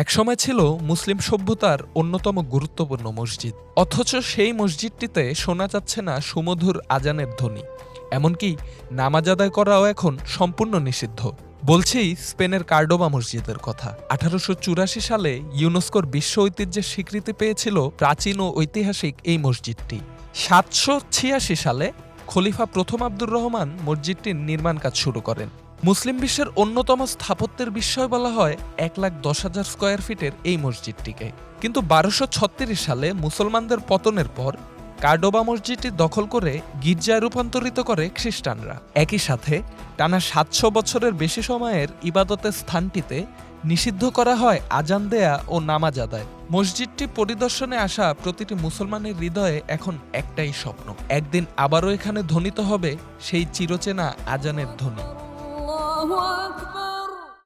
একসময় ছিল মুসলিম সভ্যতার অন্যতম গুরুত্বপূর্ণ মসজিদ, অথচ সেই মসজিদটিতে শোনা যাচ্ছে না সুমধুর আজানের ধ্বনি। এমনকি নামাজ আদায় করাও এখন সম্পূর্ণ নিষিদ্ধ। বলছি স্পেনের কার্ডোবা মসজিদের কথা। 1884 সালে ইউনেস্কোর বিশ্ব ঐতিহ্যের স্বীকৃতি পেয়েছিল প্রাচীন ও ঐতিহাসিক এই মসজিদটি। 786 সালে খলিফা প্রথম আব্দুর রহমান মসজিদটির নির্মাণ কাজ শুরু করেন। মুসলিম বিশ্বের অন্যতম স্থাপত্যের বিস্ময় বলা হয় 1,10,000 স্কয়ার ফিটের এই মসজিদটিকে। কিন্তু 1236 সালে মুসলমানদের পতনের পর কার্ডোবা মসজিদটি দখল করে গির্জায় রূপান্তরিত করে খ্রিস্টানরা। একই সাথে টানা 700 বছরের বেশি সময়ের ইবাদতের স্থানটিতে নিষিদ্ধ করা হয় আজান দেয়া ও নামাজ আদায়। মসজিদটি পরিদর্শনে আসা প্রতিটি মুসলমানের হৃদয়ে এখন একটাই স্বপ্ন, একদিন আবারও এখানে ধ্বনিত হবে সেই চিরচেনা আজানের ধ্বনি। الله أكبر